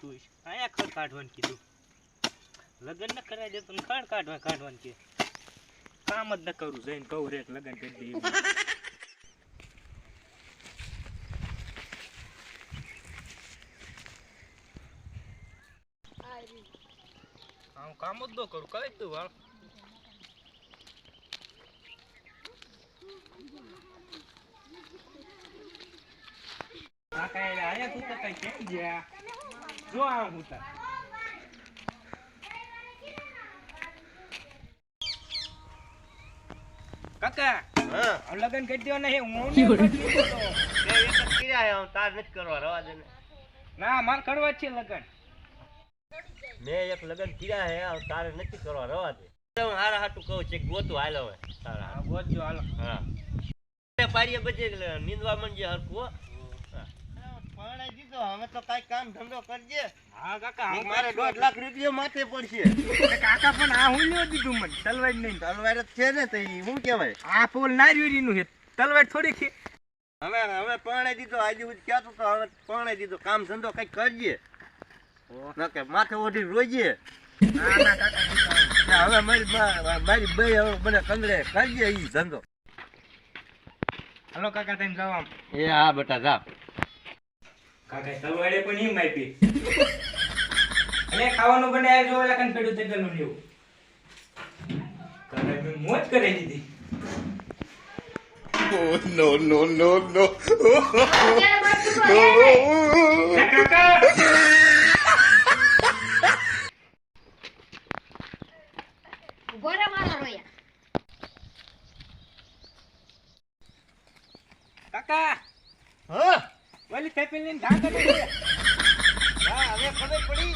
કીધું હશે આયા ખડ કાઢવાનું કીધું લગન ન કરાય દે પણ ખડ કાઢવાનું કે કામ જ ન કરું જઈને કહું રે લગન કરી દે હું કામ જ ન કરું કરે તું વાળ કાકા આયા તું તો કઈ કેમ ગયા જો આ હું તા કાકા હા લગન કરી દેવા નહીં હું એક કર્યા હું તાર નથી કરવા રવા દે ના માર કરવા છે લગન મેં એક લગન કર્યા હે તારે નથી કરવા રવા દે હું હારા હાટું કહું છે ગોતું હાલો હવે તારા ગોતજો હાલો હા પાડીએ બજે નીંદવા મંજે હરકું પાણી દીધો હવે તો કઈ કામ ધંધો કરજે હા કાકા મારે 1.5 લાખ રૂપિયા માથે પડશે કાકા પણ આ હું લ્યો દીધું મને તલવાર નહીં તલવાર જ છે ને તો શું કહેવાય આ પોલ નારિયેરી નું છે તલવાર થોડી છે હવે પાણી દીધો આજે હું કહેતો તો હવે પાણી દીધો કામ ધંધો કઈ કરજે ના કે માથે ઓઢી રોજે ના કાકા હવે મારી બે હવે મને કંદડે કરજે ઈ ધંધો હાલો કાકા તમે જાવ એ હા બેટા જા કાકા તલવાડે પણ ઈ માપી અને ખાવાનું બને આ જો ઓલા કન પેડું તેગલનું લેવું કાકા મેં મોજ કરી દીધી Oh no no no no કાકા ગોરા મારા રોયા કાકા હા વાલી થેપીને ઢા કરી દે હા હવે ખબર પડી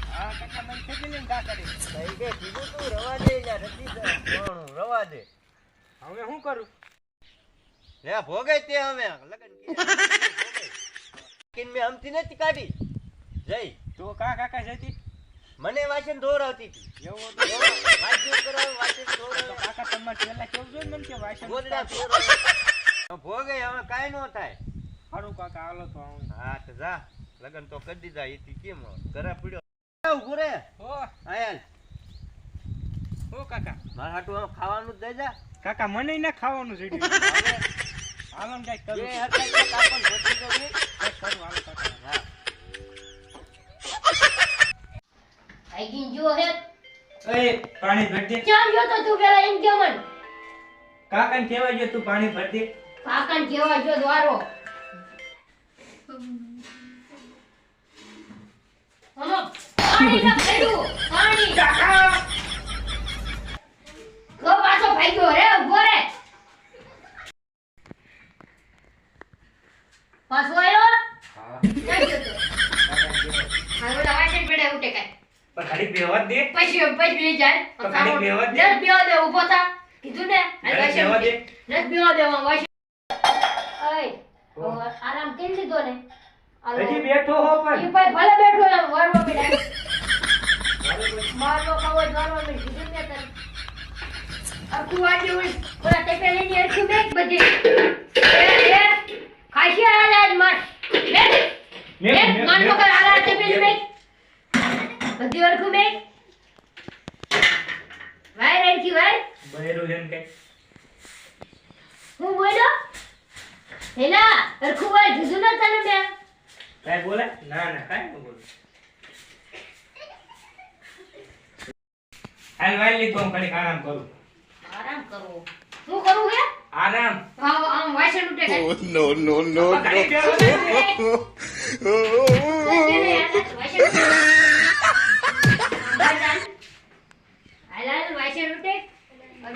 હા કાકા મને થેપીને ઢા કરી ભાઈ કે કીધું તું રવા દે યાર રતી રવા દે હવે શું કરું લે ભોગે તે હવે લગન કિન મે હમતી નથી કાઢી જઈ તો કાકા જઈતી મને વાસણ ધોરાવતી હતી એવો વાસણ કરાવ વાસણ ધોરાવ કાકા તમાર પેલા કેવું જોઈ મને કે વાસણ ગોદડા ધોરાવ ભોગે હવે કાઈ નો થાય હારું કાકા હાલો તો હું હા તો જા લગન તો કરી દીધા એથી કેમ ઘરે પડ્યો ઉભો રે હો આયલ હો કાકા માર હાટુ ખાવાનું જ દઈ જા કાકા મને ન ખાવાનું છે હવે હાલન કઈ કરું એ હરતા કાપન ભટી દો ને કઈ કરું હાલો કાકા હા આઈગીન જો હે એ પાણી ભર દે ચાલ જો તો તું પેલા એમ કે મન કાકાને કહેવા જો તું પાણી ભર દે કાકાને કેવા જો દ્વારો હલો પાણી ના પડ્યું પાણી કાકા ગો પાછો ભાગ્યો રે ઉભો રે પાછો આવ્યો હા ક્યાં ગયો તો હાલો વાસણ પડે ઉઠે કાઈ પણ ખાલી બેહવા દે પછી જાય તો ખાલી બેહવા દે દસ બેહવા દે ઉભો થા કીધું ને આ બેહવા દે દસ બેહવા દે વાસણ ઓય આરામ કરી લીધો ને હજી બેઠો હો પણ ઈ ભાઈ ભલે બેઠો એમ વારવા પડ્યા મારવો ખાવો વારવા પડ્યા કીધું ને તને અરકુ વાટી ઉઈ ઓલા ટેપે લઈને અરકુ બેક બધી એ ખાશી આલાજ માર લે માનવો કર આલા ટેપે બેક બધી અરકુ બેક વાય રેજી વાય બહેરો જેમ કે હું બોલ્યો હેલા અરકુ વાય જુજુ ના તને બે કાઈ બોલે ના કાઈ ન બોલે હાલ વાલ લીધો હું ખાલી આરામ કરું આરામ કરો હું કરું હે આરામ આમ વાસણ ઉઠે Oh no no no ખાલી no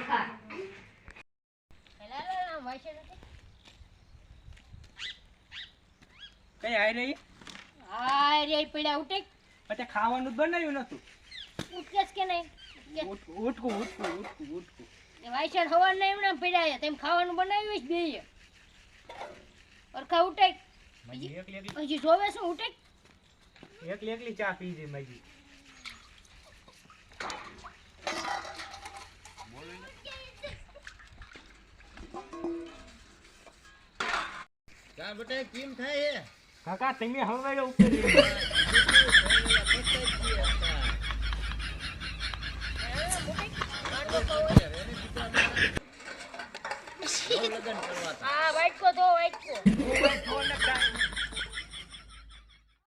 બેહવા કઈ આઈ રહી પછી ખાવાનું બનાવ્યું નતું ઉઠકું ખાવાનું બનાવ્યું જ બે અરખા ઉઠે હજી જોવે શું ઉઠે એકલી ચા પી જઈ માજી કા બેટા કેમ થાય હે કાકા તમે હવે ઉપર લગ્ન કરવા હતા. આ વાટકો તો વાટકો હું ભાઈ ફોન ન થાય.